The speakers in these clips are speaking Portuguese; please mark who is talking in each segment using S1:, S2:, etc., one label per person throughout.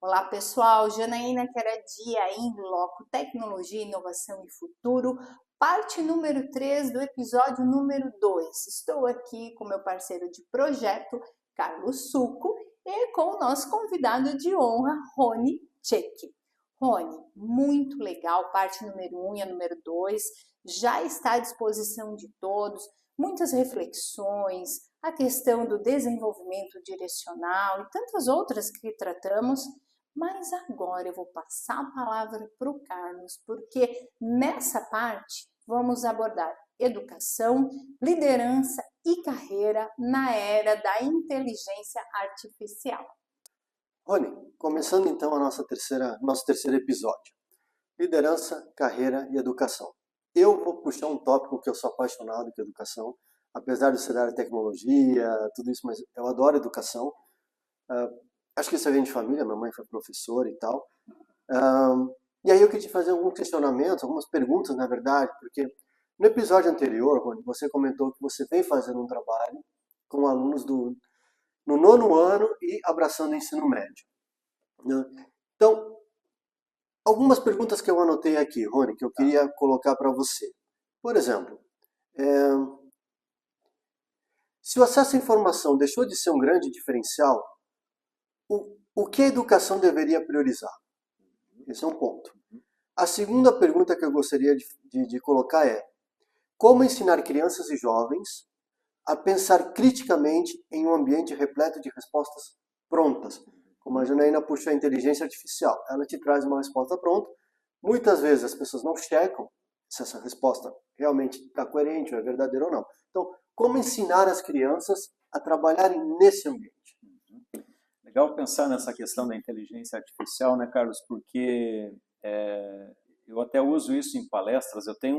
S1: Olá pessoal, Janaína Queradia em Bloco Tecnologia, Inovação e Futuro, parte número 3 do episódio número 2. Estou aqui com meu parceiro de projeto, Carlos Succo, e com o nosso convidado de honra, Rony Tchek. Rony, muito legal, parte número 1 e a número 2, já está à disposição de todos, muitas reflexões, a questão do desenvolvimento direcional e tantas outras que tratamos, mas agora eu vou passar a palavra para o Carlos, porque nessa parte vamos abordar educação, liderança e carreira na era da inteligência artificial.
S2: Rony, começando então nosso terceiro episódio, liderança, carreira e educação. Eu vou puxar um tópico que eu sou apaixonado, que é educação, apesar de ser da área de tecnologia, tudo isso, mas eu adoro educação. Acho que isso vem de família, minha mãe foi professora e tal. E aí eu queria te fazer alguns questionamentos, algumas perguntas, na verdade, porque no episódio anterior, Rony, você comentou que você vem fazendo um trabalho com alunos no nono ano e abraçando o ensino médio, né? Então, algumas perguntas que eu anotei aqui, Rony, que eu queria colocar para você. Por exemplo, se o acesso à informação deixou de ser um grande diferencial, o que a educação deveria priorizar? Esse é um ponto. A segunda pergunta que eu gostaria de colocar é: como ensinar crianças e jovens a pensar criticamente em um ambiente repleto de respostas prontas? Como a Janaína puxou a inteligência artificial, ela te traz uma resposta pronta. Muitas vezes as pessoas não checam se essa resposta realmente está coerente, ou é verdadeira ou não. Então, como ensinar as crianças a trabalharem nesse ambiente?
S3: Legal pensar nessa questão da inteligência artificial, né, Carlos? Porque eu até uso isso em palestras. Eu tenho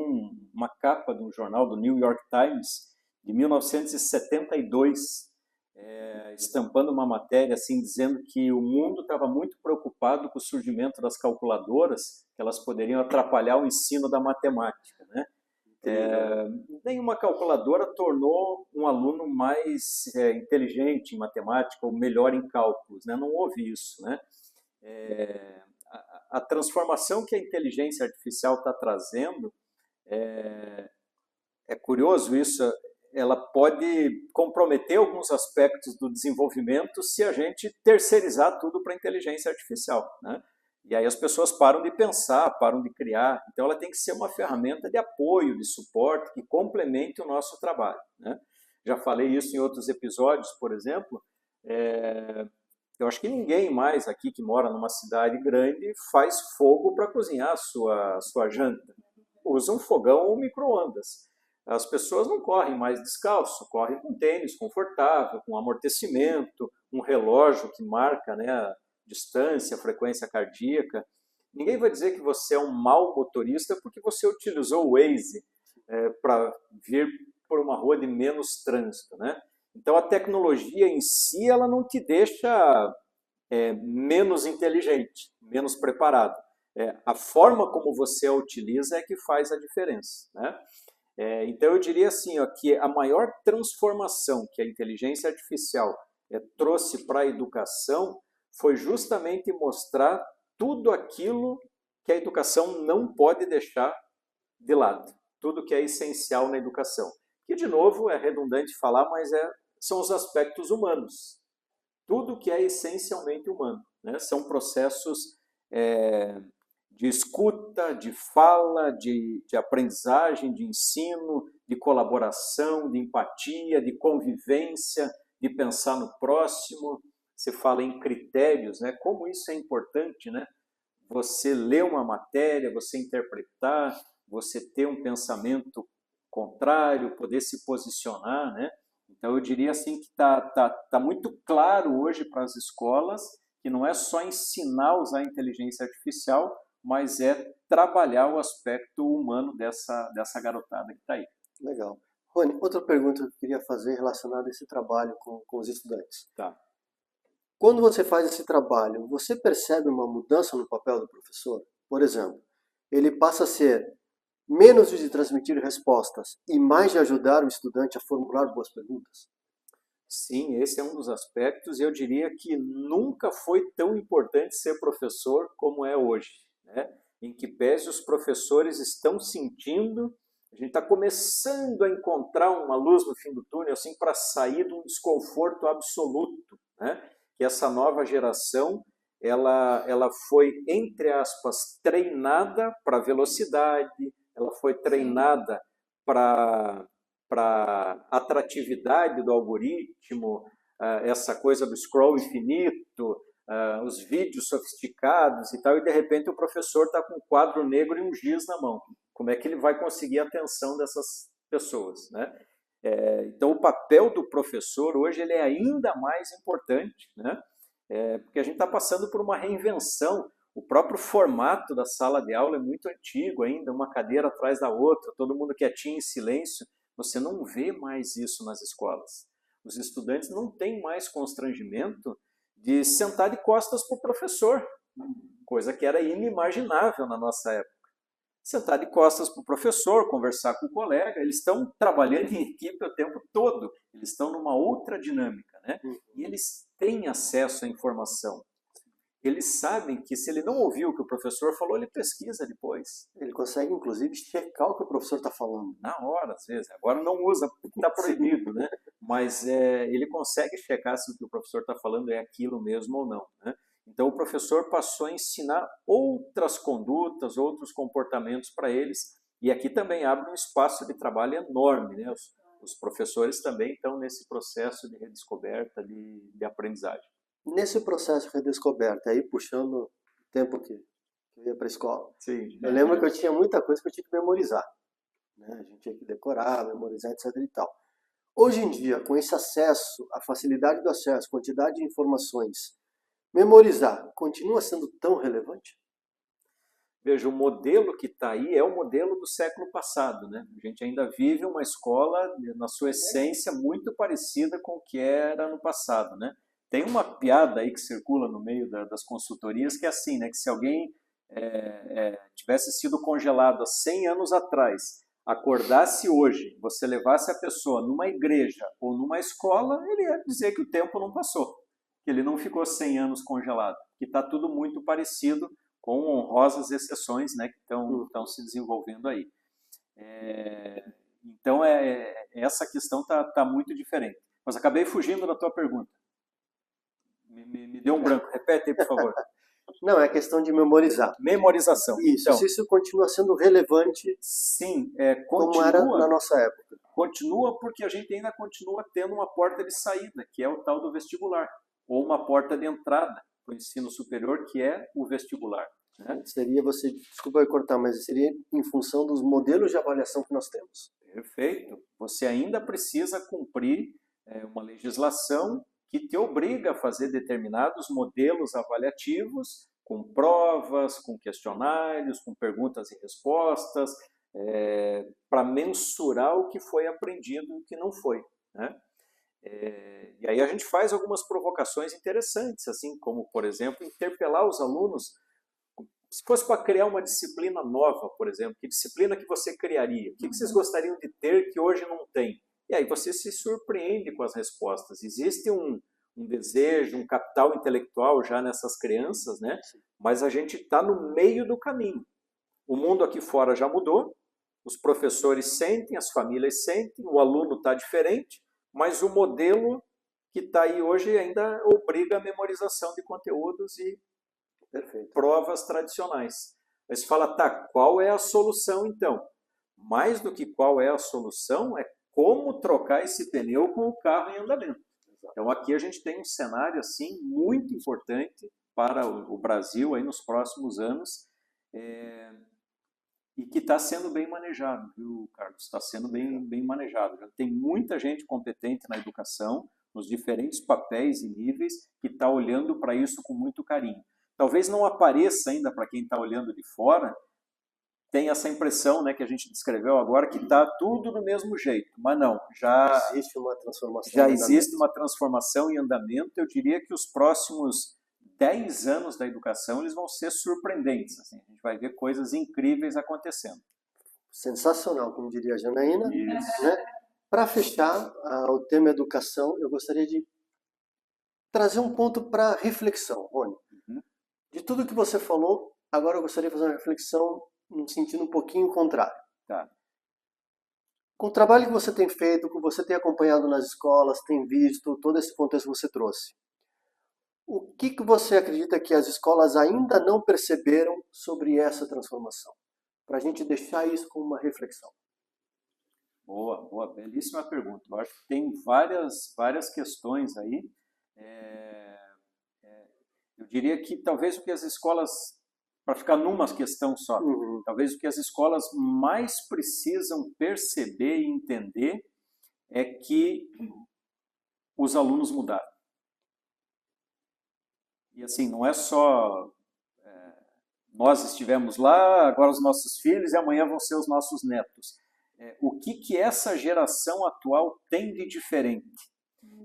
S3: uma capa de um jornal do New York Times de 1972, estampando uma matéria assim, dizendo que o mundo estava muito preocupado com o surgimento das calculadoras, que elas poderiam atrapalhar o ensino da matemática, né? Nenhuma calculadora tornou um aluno mais inteligente em matemática ou melhor em cálculos, né? Não houve isso, né? A transformação que a inteligência artificial está trazendo, é curioso isso, ela pode comprometer alguns aspectos do desenvolvimento se a gente terceirizar tudo para a inteligência artificial, né? E aí as pessoas param de pensar, param de criar. Então ela tem que ser uma ferramenta de apoio, de suporte, que complemente o nosso trabalho, né? Já falei isso em outros episódios, por exemplo. Eu acho que ninguém mais aqui que mora numa cidade grande faz fogo para cozinhar a sua janta. Usa um fogão ou micro-ondas. As pessoas não correm mais descalço, correm com tênis confortável, com amortecimento, um relógio que marca, né, a distância, a frequência cardíaca. Ninguém vai dizer que você é um mau motorista porque você utilizou o Waze para vir por uma rua de menos trânsito, né? Então a tecnologia em si ela não te deixa menos inteligente, menos preparado. A forma como você a utiliza é que faz a diferença, né? Então eu diria assim, ó, que a maior transformação que a inteligência artificial trouxe para a educação foi justamente mostrar tudo aquilo que a educação não pode deixar de lado, tudo que é essencial na educação. Que, de novo, é redundante falar, mas são os aspectos humanos. Tudo que é essencialmente humano, né? São processos de escuta, de fala, de aprendizagem, de ensino, de colaboração, de empatia, de convivência, de pensar no próximo. Você fala em critérios, né? Como isso é importante, né? Você ler uma matéria, você interpretar, você ter um pensamento contrário, poder se posicionar, né? Então eu diria assim que tá muito claro hoje para as escolas que não é só ensinar a usar a inteligência artificial, mas é trabalhar o aspecto humano dessa garotada que está aí.
S2: Legal. Rony, outra pergunta que eu queria fazer relacionada a esse trabalho com os estudantes.
S3: Tá.
S2: Quando você faz esse trabalho, você percebe uma mudança no papel do professor? Por exemplo, ele passa a ser menos de transmitir respostas e mais de ajudar o estudante a formular boas perguntas?
S3: Sim, esse é um dos aspectos, e eu diria que nunca foi tão importante ser professor como é hoje, né? Em que pese os professores estão sentindo, a gente está começando a encontrar uma luz no fim do túnel, assim, para sair de um desconforto absoluto, né? Que essa nova geração, ela foi, entre aspas, treinada para velocidade, ela foi treinada para atratividade do algoritmo, essa coisa do scroll infinito, os vídeos sofisticados e tal, e de repente o professor está com um quadro negro e um giz na mão. Como é que ele vai conseguir a atenção dessas pessoas, né? Então o papel do professor hoje ele é ainda mais importante, né? Porque a gente está passando por uma reinvenção. O próprio formato da sala de aula é muito antigo ainda, uma cadeira atrás da outra, todo mundo quietinho em silêncio. Você não vê mais isso nas escolas. Os estudantes não têm mais constrangimento de sentar de costas para o professor, coisa que era inimaginável na nossa época. Sentar de costas para o professor, conversar com o colega, eles estão trabalhando em equipe o tempo todo, eles estão numa outra dinâmica, né? E eles têm acesso à informação. Eles sabem que se ele não ouviu o que o professor falou, ele pesquisa depois.
S2: Ele consegue, inclusive, checar o que o professor está falando.
S3: Na hora, às vezes. Agora não usa, porque está proibido, né? Mas ele consegue checar se o que o professor está falando é aquilo mesmo ou não, né? Então o professor passou a ensinar outras condutas, outros comportamentos para eles, e aqui também abre um espaço de trabalho enorme, né? Os professores também estão nesse processo de redescoberta, de aprendizagem.
S2: Nesse processo de redescoberta, aí puxando o tempo que eu ia para a escola,
S3: sim,
S2: eu lembro que eu tinha muita coisa que eu tinha que memorizar, né? A gente tinha que decorar, memorizar, etc. e tal. Hoje em dia, com esse acesso, a facilidade do acesso, quantidade de informações, memorizar continua sendo tão relevante?
S3: Veja, o modelo que está aí é o modelo do século passado, né? A gente ainda vive uma escola, na sua essência, muito parecida com o que era no passado, né? Tem uma piada aí que circula no meio das consultorias que é assim, né? Que se alguém tivesse sido congelado há 100 anos atrás, acordasse hoje, você levasse a pessoa numa igreja ou numa escola, ele ia dizer que o tempo não passou, que ele não ficou 100 anos congelado, que está tudo muito parecido, com honrosas exceções, né, que estão se desenvolvendo aí. Então, essa questão está muito diferente. Mas acabei fugindo da tua pergunta. Me deu um branco. Repete aí, por favor.
S2: Não, é questão de memorizar.
S3: Memorização.
S2: Isso,
S3: então,
S2: se isso continua sendo relevante,
S3: sim,
S2: como era na nossa época.
S3: Continua porque a gente ainda continua tendo uma porta de saída, que é o tal do vestibular, ou uma porta de entrada para o ensino superior, que é o vestibular, né?
S2: Seria desculpa eu cortar, mas seria em função dos modelos de avaliação que nós temos.
S3: Perfeito. Você ainda precisa cumprir uma legislação que te obriga a fazer determinados modelos avaliativos, com provas, com questionários, com perguntas e respostas, para mensurar o que foi aprendido e o que não foi, né? E aí a gente faz algumas provocações interessantes, assim como, por exemplo, interpelar os alunos. Se fosse para criar uma disciplina nova, por exemplo, que disciplina que você criaria? O que vocês gostariam de ter que hoje não tem? E aí você se surpreende com as respostas. Existe um desejo, um capital intelectual já nessas crianças, né? Mas a gente está no meio do caminho. O mundo aqui fora já mudou, os professores sentem, as famílias sentem, o aluno está diferente, mas o modelo que está aí hoje ainda obriga a memorização de conteúdos e provas tradicionais. Aí você fala, tá, qual é a solução então? Mais do que qual é a solução, é como trocar esse pneu com o carro em andamento. Então aqui a gente tem um cenário assim muito importante para o Brasil aí nos próximos anos, e que está sendo bem manejado, viu, Carlos? Está sendo bem manejado. Já tem muita gente competente na educação, nos diferentes papéis e níveis, que está olhando para isso com muito carinho. Talvez não apareça ainda para quem está olhando de fora, tem essa impressão, né, que a gente descreveu agora, que está tudo do mesmo jeito, mas não, já existe uma transformação em andamento. Eu diria que os próximos 10 anos da educação eles vão ser surpreendentes, assim, a gente vai ver coisas incríveis acontecendo.
S2: Sensacional, como diria a Janaína, né? Para fechar o tema educação, eu gostaria de trazer um ponto para reflexão, Rony. De tudo que você falou, agora eu gostaria de fazer uma reflexão num sentido um pouquinho contrário.
S3: Tá.
S2: Com o trabalho que você tem feito, que você tem acompanhado nas escolas, tem visto, todo esse contexto que você trouxe, o que você acredita que as escolas ainda não perceberam sobre essa transformação? Para a gente deixar isso como uma reflexão.
S3: Boa, belíssima pergunta. Eu acho que tem várias questões aí. Eu diria que talvez o que as escolas, para ficar numa questão só, talvez o que as escolas mais precisam perceber e entender é que os alunos mudaram. E assim, não é só nós estivemos lá, agora os nossos filhos e amanhã vão ser os nossos netos. O que essa geração atual tem de diferente?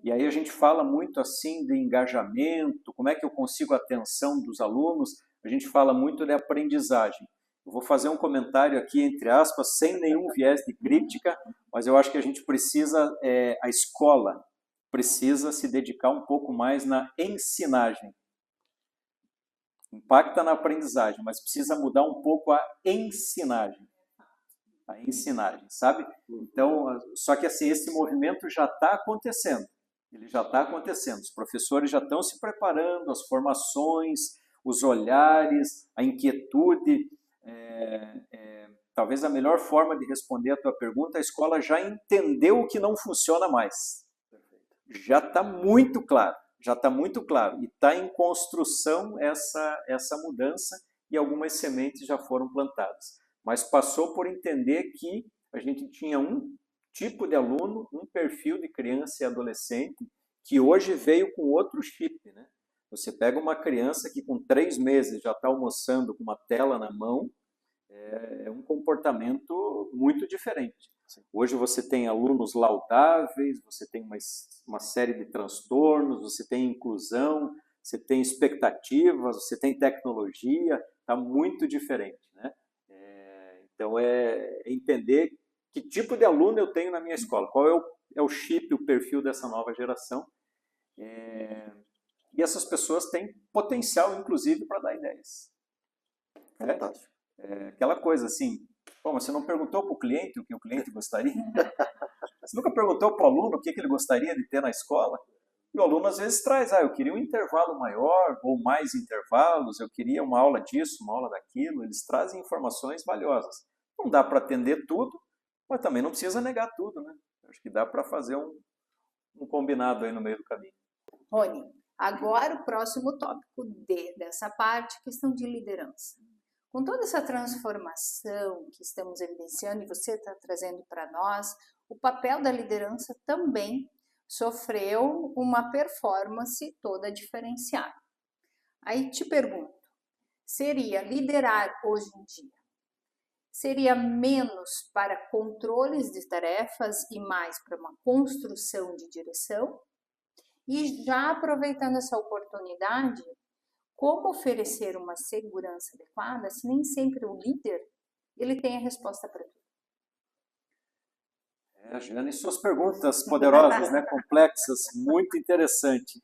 S3: E aí a gente fala muito assim de engajamento, como é que eu consigo a atenção dos alunos, a gente fala muito de aprendizagem. Eu vou fazer um comentário aqui, entre aspas, sem nenhum viés de crítica, mas eu acho que a gente precisa, a escola precisa se dedicar um pouco mais na ensinagem. Impacta na aprendizagem, mas precisa mudar um pouco a ensinagem. A ensinagem, sabe? Então, só que assim, esse movimento já está acontecendo. Ele já está acontecendo. Os professores já estão se preparando, as formações, os olhares, a inquietude. Talvez a melhor forma de responder a tua pergunta, a escola já entendeu o que não funciona mais. Já está muito claro. Já está muito claro. E está em construção essa mudança e algumas sementes já foram plantadas. Mas passou por entender que a gente tinha um tipo de aluno, um perfil de criança e adolescente, que hoje veio com outro chip, né? Você pega uma criança que com 3 meses já está almoçando com uma tela na mão, é um comportamento muito diferente. Hoje você tem alunos laudáveis, você tem uma série de transtornos, você tem inclusão, você tem expectativas, você tem tecnologia, está muito diferente, né? Então, entender que tipo de aluno eu tenho na minha escola, qual é o chip, o perfil dessa nova geração. E essas pessoas têm potencial, inclusive, para dar ideias.
S2: Fantástico.
S3: Aquela coisa assim, você não perguntou para o cliente o que o cliente gostaria? Você nunca perguntou para o aluno o que ele gostaria de ter na escola? E o aluno às vezes traz, eu queria um intervalo maior ou mais intervalos, eu queria uma aula disso, uma aula daquilo. Eles trazem informações valiosas. Não dá para atender tudo, mas também não precisa negar tudo, né? Acho que dá para fazer um combinado aí no meio do caminho.
S1: Rony, agora o próximo tópico dessa parte, questão de liderança. Com toda essa transformação que estamos evidenciando e você está trazendo para nós, o papel da liderança também sofreu uma performance toda diferenciada. Aí te pergunto, seria liderar hoje em dia, seria menos para controles de tarefas e mais para uma construção de direção? E já aproveitando essa oportunidade, como oferecer uma segurança adequada se nem sempre o líder ele tem a resposta para tudo?
S3: Juliana, e suas perguntas poderosas, né, complexas, muito interessante.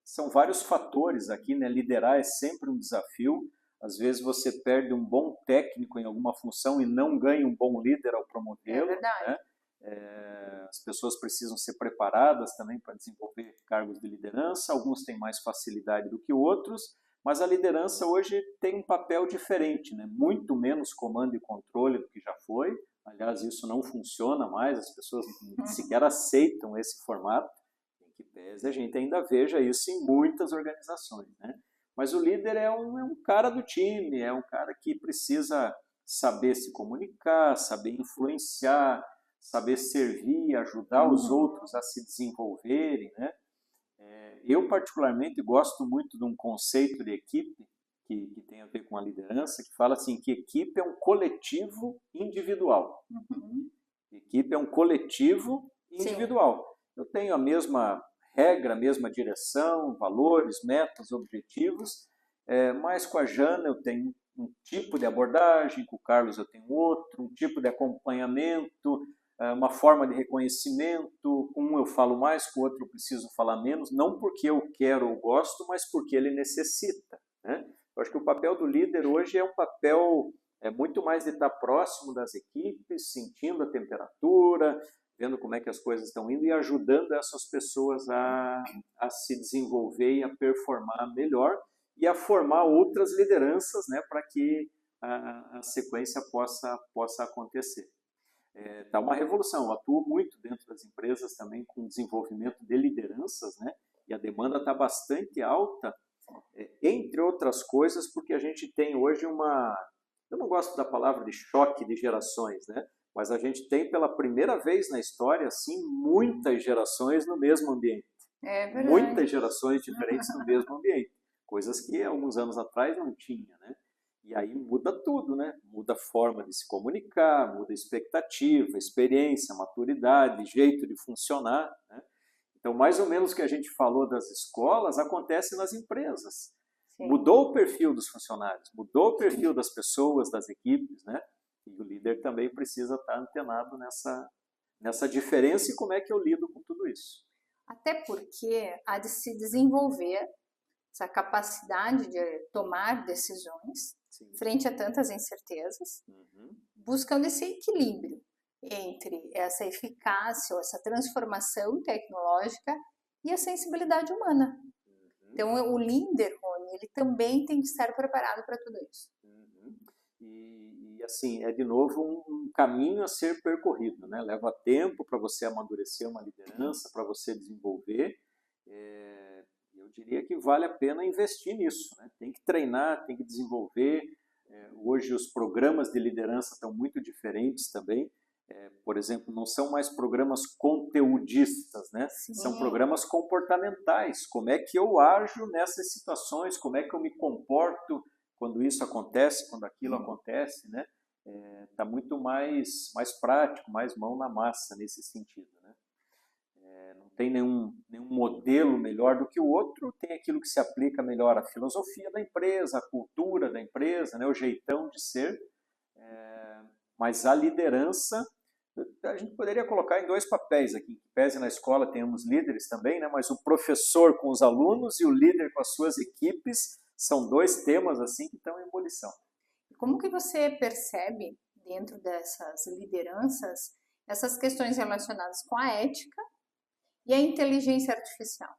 S3: São vários fatores aqui, né? Liderar é sempre um desafio. Às vezes você perde um bom técnico em alguma função e não ganha um bom líder ao promovê-lo.
S1: É verdade.
S3: Né? As pessoas precisam ser preparadas também para desenvolver cargos de liderança. Alguns têm mais facilidade do que outros, mas a liderança hoje tem um papel diferente, né? Muito menos comando e controle do que já foi. Aliás, isso não funciona mais, as pessoas sequer aceitam esse formato. Em que pese a gente ainda veja isso em muitas organizações, né? Mas o líder é um cara do time, é um cara que precisa saber se comunicar, saber influenciar, saber servir, ajudar os outros a se desenvolverem, né? Eu, particularmente, gosto muito de um conceito de equipe que tem a ver com a liderança, que fala assim, que equipe é um coletivo individual. Equipe é um coletivo individual. Sim. Eu tenho a mesma regra, a mesma direção, valores, metas, objetivos, mas com a Jana eu tenho um tipo de abordagem, com o Carlos eu tenho outro, um tipo de acompanhamento, uma forma de reconhecimento, com um eu falo mais, com o outro eu preciso falar menos, não porque eu quero ou gosto, mas porque ele necessita, né? Eu acho que o papel do líder hoje é um papel muito mais de estar próximo das equipes, sentindo a temperatura, vendo como é que as coisas estão indo e ajudando essas pessoas a se desenvolver e a performar melhor e a formar outras lideranças, né, para que a sequência possa acontecer. Tá uma revolução. Eu atuo muito dentro das empresas também com desenvolvimento de lideranças, né, e a demanda está bastante alta, entre outras coisas, porque a gente tem hoje eu não gosto da palavra de choque de gerações, né? Mas a gente tem pela primeira vez na história, assim, muitas gerações no mesmo ambiente.
S1: É verdade.
S3: Muitas gerações diferentes no mesmo ambiente. Coisas que alguns anos atrás não tinha, né? E aí muda tudo, né? Muda a forma de se comunicar, muda a expectativa, experiência, maturidade, jeito de funcionar, né? Então, mais ou menos o que a gente falou das escolas acontece nas empresas. Sim. Mudou o perfil dos funcionários, mudou o perfil das pessoas, das equipes, né? E o líder também precisa estar antenado nessa diferença e como é que eu lido com tudo isso.
S1: Até porque há de se desenvolver essa capacidade de tomar decisões, sim, frente a tantas incertezas, buscando esse equilíbrio entre essa eficácia ou essa transformação tecnológica e a sensibilidade humana. Então, o líder, Rony, ele também tem que estar preparado para tudo isso.
S3: E assim, de novo um caminho a ser percorrido, né? Leva tempo para você amadurecer uma liderança, para você desenvolver. Eu diria que vale a pena investir nisso, né? Tem que treinar, tem que desenvolver. Hoje os programas de liderança estão muito diferentes também. Por exemplo, não são mais programas conteudistas, né? São programas comportamentais. Como é que eu ajo nessas situações? Como é que eu me comporto quando isso acontece, quando aquilo acontece, né? Tá muito mais prático, mais mão na massa nesse sentido, né? Não tem nenhum modelo melhor do que o outro, tem aquilo que se aplica melhor à filosofia da empresa, à cultura da empresa, né? O jeitão de ser, mas a liderança, a gente poderia colocar em dois papéis aqui, que pese na escola tenhamos líderes também, né? Mas o professor com os alunos e o líder com as suas equipes são dois temas assim que estão em ebulição.
S1: Como que você percebe dentro dessas lideranças essas questões relacionadas com a ética e a inteligência artificial?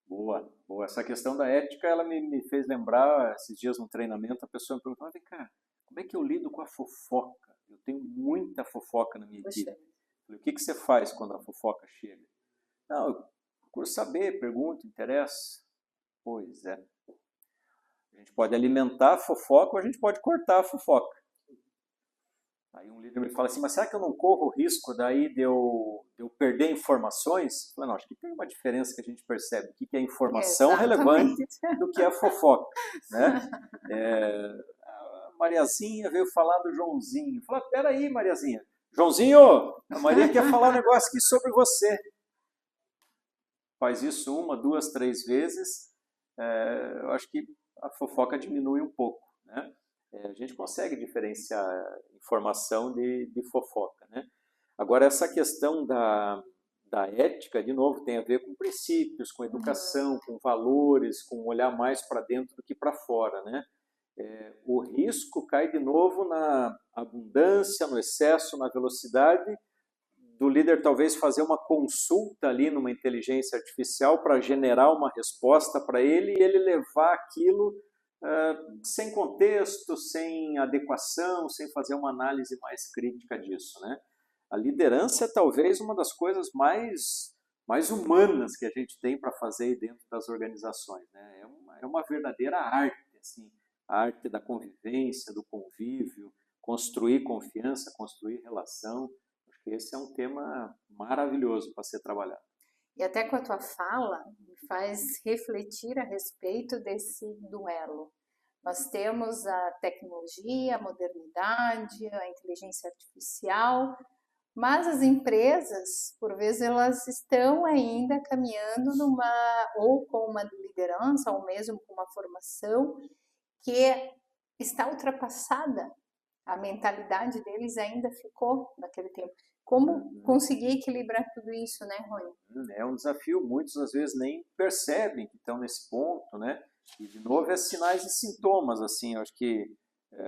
S3: Boa. Essa questão da ética, ela me fez lembrar, esses dias no treinamento, a pessoa me perguntou, vem cá, como é que eu lido com a fofoca? Eu tenho muita fofoca na minha equipe. Falei, o que você faz quando a fofoca chega? Não, eu procuro saber, pergunto, interessa. Pois é. A gente pode alimentar a fofoca ou a gente pode cortar a fofoca. Aí um líder me fala assim, mas será que eu não corro o risco daí de eu perder informações? Eu falei, não, acho que tem uma diferença que a gente percebe. O que é informação relevante do que é fofoca, né? A Mariazinha veio falar do Joãozinho. Eu falei, peraí, Mariazinha. Joãozinho, a Maria quer falar um negócio aqui sobre você. Faz isso 1, 2, 3 vezes. Eu acho que a fofoca diminui um pouco, né? A gente consegue diferenciar informação de fofoca, né? Agora, essa questão da ética, de novo, tem a ver com princípios, com educação, com valores, com olhar mais para dentro do que para fora, né? O risco cai de novo na abundância, no excesso, na velocidade, do líder talvez fazer uma consulta ali numa inteligência artificial para generar uma resposta para ele e ele levar aquilo sem contexto, sem adequação, sem fazer uma análise mais crítica disso, né? A liderança é talvez uma das coisas mais humanas que a gente tem para fazer dentro das organizações, né? É uma verdadeira arte, assim, a arte da convivência, do convívio, construir confiança, construir relação. Acho que esse é um tema maravilhoso para ser trabalhado.
S1: E até com a tua fala, me faz refletir a respeito desse duelo. Nós temos a tecnologia, a modernidade, a inteligência artificial, mas as empresas, por vezes, elas estão ainda caminhando ou com uma liderança, ou mesmo com uma formação que está ultrapassada A mentalidade deles ainda ficou naquele tempo. Como conseguir equilibrar tudo isso, né, Rony?
S3: É um desafio, muitos às vezes nem percebem que estão nesse ponto, né? E de novo é sinais e sintomas, assim, eu acho que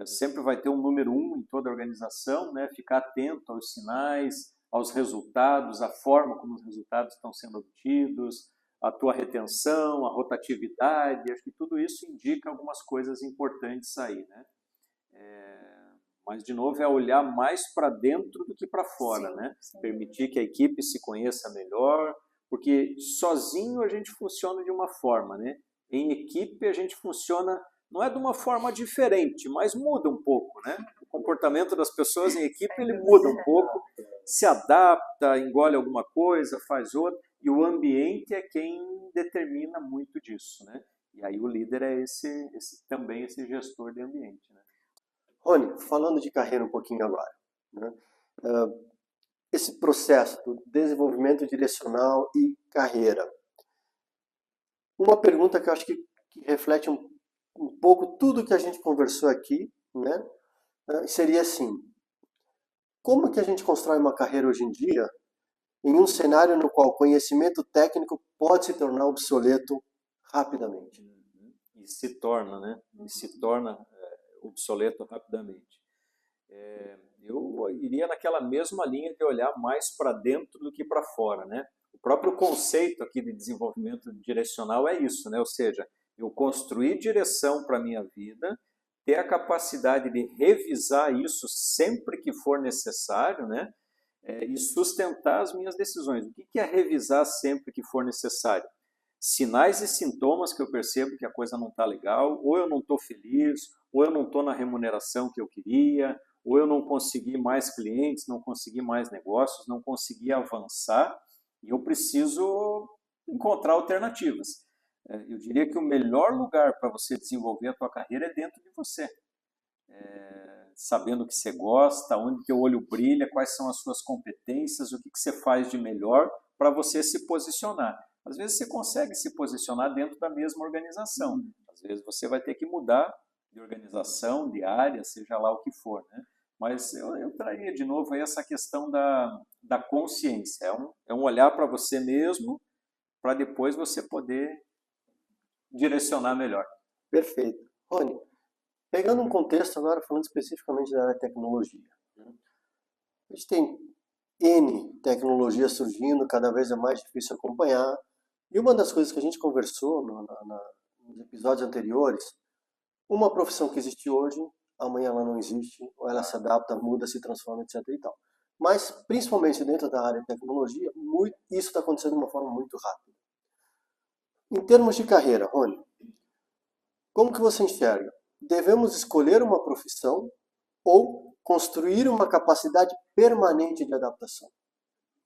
S3: sempre vai ter um número 1 em toda a organização, né? Ficar atento aos sinais, aos resultados, a forma como os resultados estão sendo obtidos, a tua retenção, a rotatividade, acho que tudo isso indica algumas coisas importantes aí, né? Mas, de novo, é olhar mais para dentro do que para fora,
S1: Sim,
S3: né?
S1: sim.
S3: Permitir que a equipe se conheça melhor, porque sozinho a gente funciona de uma forma, né? Em equipe a gente funciona, não é de uma forma diferente, mas muda um pouco, né? O comportamento das pessoas em equipe, ele muda um pouco, se adapta, engole alguma coisa, faz outra, e o ambiente é quem determina muito disso, né? E aí o líder é também esse gestor de ambiente, né?
S2: Rony, falando de carreira um pouquinho agora, né? Esse processo do desenvolvimento direcional e carreira. Uma pergunta que eu acho que reflete um pouco tudo que a gente conversou aqui, né? Seria assim: como que a gente constrói uma carreira hoje em dia em um cenário no qual o conhecimento técnico pode se tornar obsoleto rapidamente?
S3: E se torna, né? E se torna obsoleto rapidamente. Eu iria naquela mesma linha de olhar mais para dentro do que para fora, né? O próprio conceito aqui de desenvolvimento direcional é isso, né? Ou seja, eu construir direção para a minha vida, ter a capacidade de revisar isso sempre que for necessário, né? E sustentar as minhas decisões. O que é revisar sempre que for necessário? Sinais e sintomas que eu percebo que a coisa não está legal, ou eu não estou feliz, ou eu não estou na remuneração que eu queria, ou eu não consegui mais clientes, não consegui mais negócios, não consegui avançar, e eu preciso encontrar alternativas. Eu diria que o melhor lugar para você desenvolver a tua carreira é dentro de você. Sabendo o que você gosta, onde teu olho brilha, quais são as suas competências, o que você faz de melhor para você se posicionar. Às vezes você consegue se posicionar dentro da mesma organização. Às vezes você vai ter que mudar de organização, de área, seja lá o que for, né? Mas eu traria de novo aí essa questão da consciência. É um olhar para você mesmo, para depois você poder direcionar melhor.
S2: Perfeito. Rony, pegando um contexto agora, falando especificamente da área de tecnologia, né? A gente tem N tecnologias surgindo, cada vez é mais difícil acompanhar. E uma das coisas que a gente conversou nos episódios anteriores, uma profissão que existe hoje, amanhã ela não existe, ou ela se adapta, muda, se transforma, etc. e tal. Mas, principalmente dentro da área de tecnologia, isso está acontecendo de uma forma muito rápida. Em termos de carreira, Rony, como que você enxerga? Devemos escolher uma profissão ou construir uma capacidade permanente de adaptação?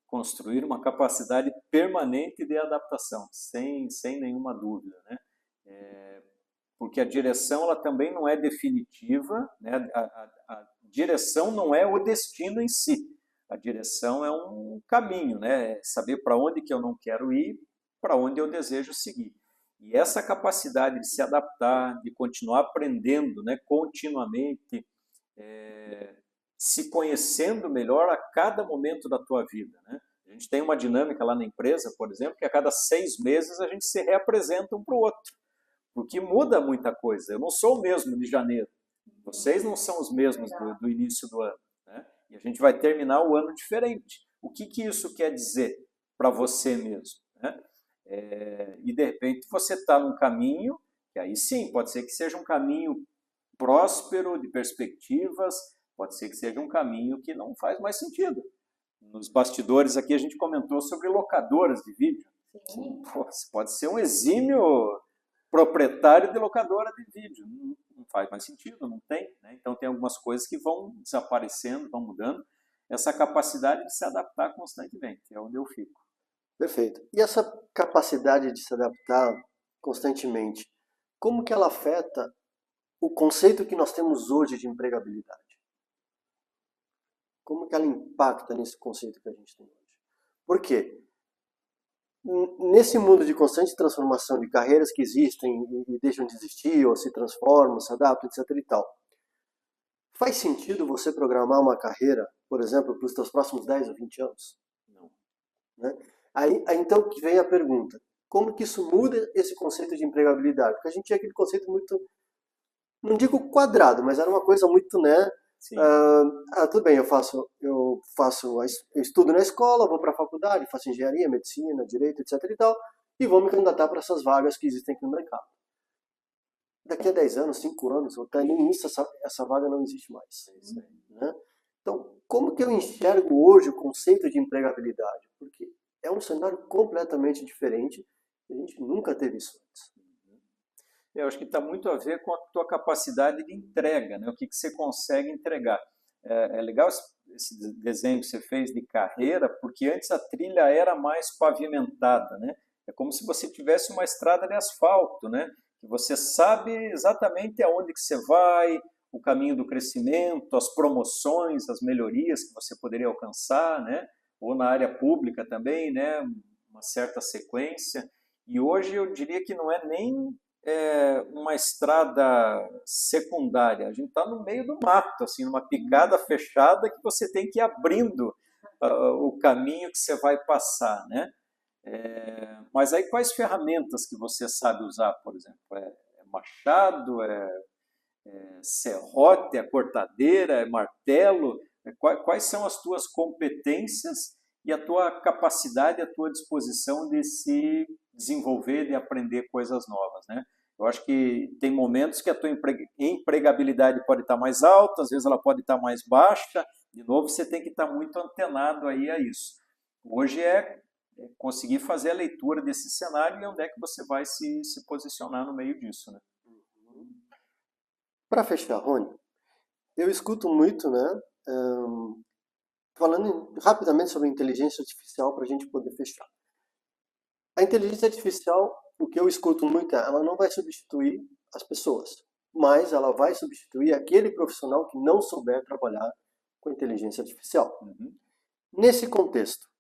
S3: Construir uma capacidade permanente de adaptação, sem nenhuma dúvida, né? Porque a direção ela também não é definitiva, né? A direção não é o destino em si. A direção é um caminho, né? É saber para onde que eu não quero ir, para onde eu desejo seguir. E essa capacidade de se adaptar, de continuar aprendendo, né, continuamente, se conhecendo melhor a cada momento da tua vida, né? A gente tem uma dinâmica lá na empresa, por exemplo, que a cada 6 meses a gente se reapresenta um para o outro, porque muda muita coisa. Eu não sou o mesmo de janeiro, vocês não são os mesmos do início do ano, né? E a gente vai terminar o ano diferente. O que isso quer dizer para você mesmo, né? E de repente você está num caminho, que aí sim, pode ser que seja um caminho próspero, de perspectivas, pode ser que seja um caminho que não faz mais sentido. Nos bastidores aqui a gente comentou sobre locadoras de vídeo.
S1: Sim.
S3: Você pode ser um exímio proprietário de locadora de vídeo. Não faz mais sentido, não tem, né? Então tem algumas coisas que vão desaparecendo, vão mudando. Essa capacidade de se adaptar constantemente, é onde eu fico.
S2: Perfeito. E essa capacidade de se adaptar constantemente, como que ela afeta o conceito que nós temos hoje de empregabilidade? Como que ela impacta nesse conceito que a gente tem hoje? Por quê? Nesse mundo de constante transformação de carreiras que existem e deixam de existir, ou se transformam, se adaptam, etc. e tal, Faz sentido você programar uma carreira, por exemplo, para os seus próximos 10 ou 20 anos?
S3: Não.
S2: Né? Aí então que vem a pergunta. Como que isso muda esse conceito de empregabilidade? Porque a gente tinha aquele conceito muito, não digo quadrado, mas era uma coisa muito, né?
S3: Sim.
S2: Tudo bem, eu estudo na escola, vou para a faculdade, faço engenharia, medicina, direito, etc e tal, e vou me candidatar para essas vagas que existem aqui no mercado. Daqui a 10 anos, 5 anos, ou até nem isso, essa vaga não existe mais. Né? Então, como que eu enxergo hoje o conceito de empregabilidade? Porque é um cenário completamente diferente e a gente nunca teve isso antes.
S3: Eu acho que está muito a ver com a tua capacidade de entrega, né? O que você consegue entregar. É legal esse desenho que você fez de carreira, porque antes a trilha era mais pavimentada, né? É como se você tivesse uma estrada de asfalto, né? Que você sabe exatamente aonde que você vai, o caminho do crescimento, as promoções, as melhorias que você poderia alcançar, né? Ou na área pública também, né? Uma certa sequência. E hoje eu diria que não é nem uma estrada secundária. A gente está no meio do mato, assim, numa picada fechada que você tem que ir abrindo o caminho que você vai passar, né? Mas aí quais ferramentas que você sabe usar, por exemplo? É machado, serrote, é cortadeira, é martelo? Quais são as tuas competências e a tua capacidade, a tua disposição de se desenvolver, de aprender coisas novas, né? Eu acho que tem momentos que a tua empregabilidade pode estar mais alta, às vezes ela pode estar mais baixa. De novo, você tem que estar muito antenado aí a isso. Hoje é conseguir fazer a leitura desse cenário e onde é que você vai se posicionar no meio disso, né?
S2: Para fechar, Rony, eu escuto muito, né? Falando rapidamente sobre inteligência artificial para a gente poder fechar. A inteligência artificial, o que eu escuto muito ela não vai substituir as pessoas, mas ela vai substituir aquele profissional que não souber trabalhar com inteligência artificial.
S3: Uhum.
S2: Nesse contexto,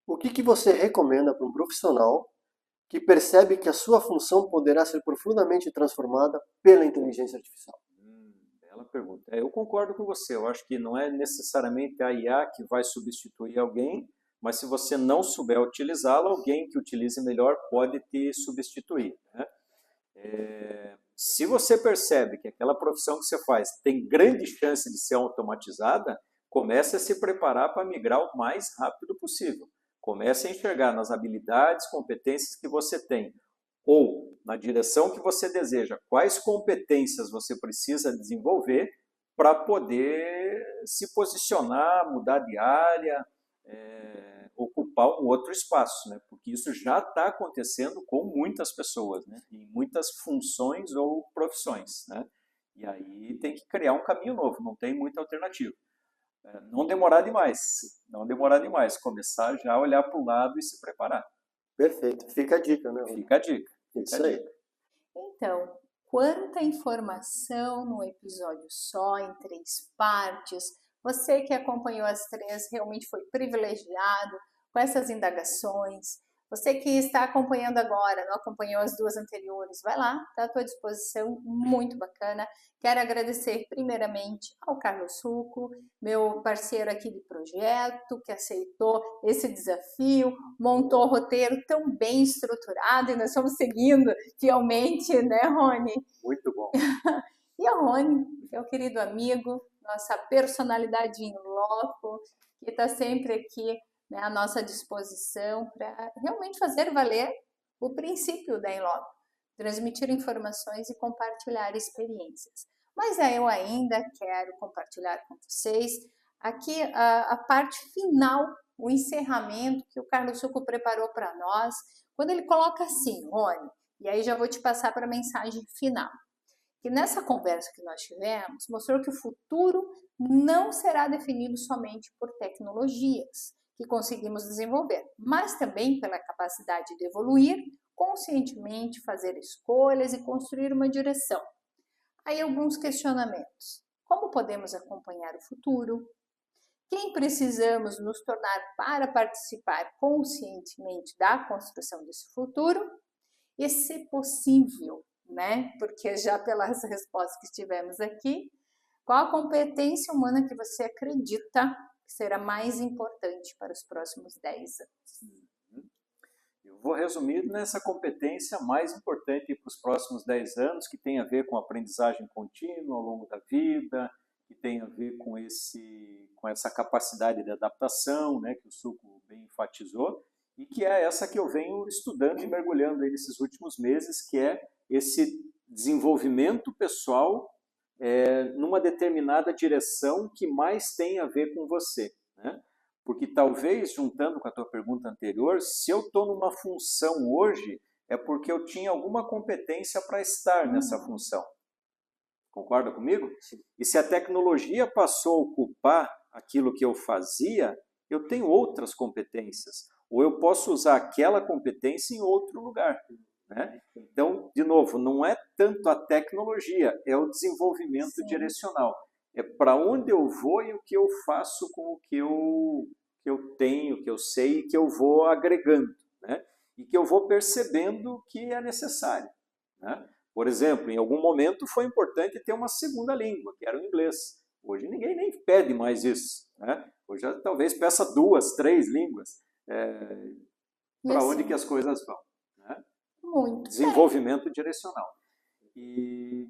S2: o que você recomenda para um profissional que percebe que a sua função poderá ser profundamente transformada pela inteligência artificial?
S3: Bela pergunta. Eu concordo com você. Eu acho que não é necessariamente a IA que vai substituir alguém, mas se você não souber utilizá-la, alguém que utilize melhor pode te substituir, né? Se você percebe que aquela profissão que você faz tem grande chance de ser automatizada, comece a se preparar para migrar o mais rápido possível. Comece a enxergar nas habilidades, competências que você tem, ou na direção que você deseja, quais competências você precisa desenvolver para poder se posicionar, mudar de área, ocupar um outro espaço, né? Porque isso já está acontecendo com muitas pessoas, né? Em muitas funções ou profissões, né? E aí tem que criar um caminho novo, não tem muita alternativa. Não demorar demais, começar já a olhar para o lado e se preparar.
S2: Perfeito, fica a dica, né?
S3: Fica a dica.
S2: Isso aí.
S1: Então, quanta informação no episódio só, em 3 partes. Você que acompanhou as 3 realmente foi privilegiado com essas indagações. Você que está acompanhando agora, não acompanhou as 2 anteriores, vai lá, está à tua disposição, muito bacana. Quero agradecer primeiramente ao Carlos Succo, meu parceiro aqui de projeto, que aceitou esse desafio, montou o roteiro tão bem estruturado e nós estamos seguindo fielmente, né, Rony?
S2: Muito bom.
S1: E ao Rony, meu querido amigo, nossa personalidade em loco, que está sempre aqui, né, à nossa disposição para realmente fazer valer o princípio da Inloco, transmitir informações e compartilhar experiências. Mas eu ainda quero compartilhar com vocês aqui a parte final, o encerramento que o Carlos Succo preparou para nós, quando ele coloca assim, Rony, e aí já vou te passar para a mensagem final. Que nessa conversa que nós tivemos, mostrou que o futuro não será definido somente por tecnologias que conseguimos desenvolver, mas também pela capacidade de evoluir conscientemente, fazer escolhas e construir uma direção. Aí alguns questionamentos. Como podemos acompanhar o futuro? Quem precisamos nos tornar para participar conscientemente da construção desse futuro? E, se possível, né? Porque já pelas respostas que tivemos aqui, Qual a competência humana que você acredita que será mais importante para os próximos 10 anos?
S3: Eu vou resumir nessa competência mais importante para os próximos 10 anos, que tem a ver com aprendizagem contínua ao longo da vida, que tem a ver com essa capacidade de adaptação, né, que o Suco bem enfatizou, e que é essa que eu venho estudando e mergulhando aí nesses últimos meses, que é esse desenvolvimento pessoal numa determinada direção que mais tem a ver com você, né? Porque talvez, juntando com a tua pergunta anterior, se eu estou numa função hoje, é porque eu tinha alguma competência para estar nessa função. Concorda comigo?
S2: Sim.
S3: E se a tecnologia passou a ocupar aquilo que eu fazia, eu tenho outras competências. Ou eu posso usar aquela competência em outro lugar, né? Então, de novo, não é tanto a tecnologia, é o desenvolvimento
S1: Sim.
S3: direcional. É para onde eu vou e o que eu faço com o que eu tenho, que eu sei e que eu vou agregando, né? E que eu vou percebendo que é necessário, né? Por exemplo, em algum momento foi importante ter uma segunda língua, que era o inglês. Hoje ninguém nem pede mais isso, né? Hoje talvez peça 2, 3 línguas. Para onde que as coisas vão, né?
S1: Muito
S3: Desenvolvimento direcional. E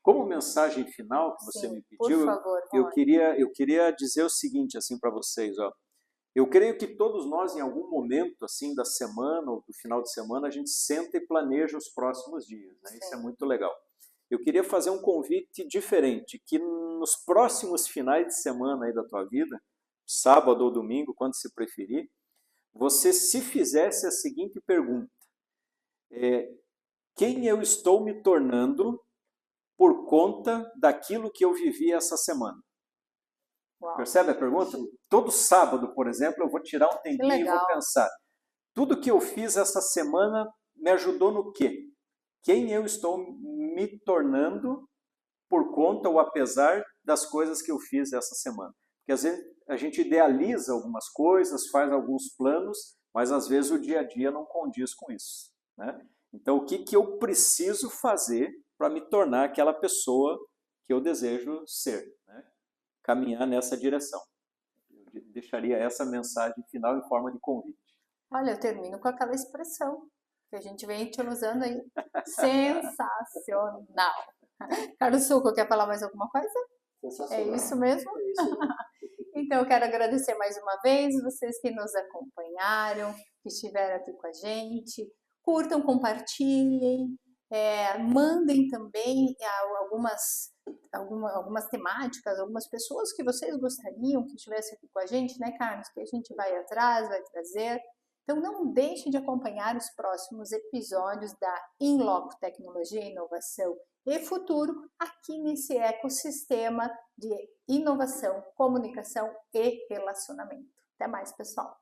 S3: como mensagem final que você me pediu,
S1: por favor,
S3: eu queria dizer o seguinte assim para vocês, ó. Eu creio que todos nós, em algum momento assim da semana ou do final de semana, a gente senta e planeja os próximos dias, né? Isso é muito legal. Eu queria fazer um convite diferente, que nos próximos finais de semana aí da tua vida, sábado ou domingo, quando se preferir, você se fizesse a seguinte pergunta: quem eu estou me tornando por conta daquilo que eu vivi essa semana?
S1: Uau.
S3: Percebe a pergunta? Todo sábado, por exemplo, eu vou tirar um tempinho e vou pensar: tudo que eu fiz essa semana me ajudou no quê? Quem eu estou me tornando por conta ou apesar das coisas que eu fiz essa semana? Porque às vezes a gente idealiza algumas coisas, faz alguns planos, mas às vezes o dia a dia não condiz com isso, né? Então, o que eu preciso fazer para me tornar aquela pessoa que eu desejo ser, né? Caminhar nessa direção. Eu deixaria essa mensagem final em forma de convite.
S1: Olha, eu termino com aquela expressão que a gente vem te usando aí. Sensacional! Carlos Suco, quer falar mais alguma coisa?
S2: Sensacional.
S1: É isso mesmo?
S2: É isso.
S1: Então, eu quero agradecer mais uma vez vocês que nos acompanharam, que estiveram aqui com a gente. Curtam, compartilhem, mandem também algumas temáticas, algumas pessoas que vocês gostariam que estivessem aqui com a gente, né, Carlos? Que a gente vai atrás, vai trazer. Então, não deixe de acompanhar os próximos episódios da Inloco Tecnologia, Inovação e Futuro, aqui nesse ecossistema de inovação, comunicação e relacionamento. Até mais, pessoal!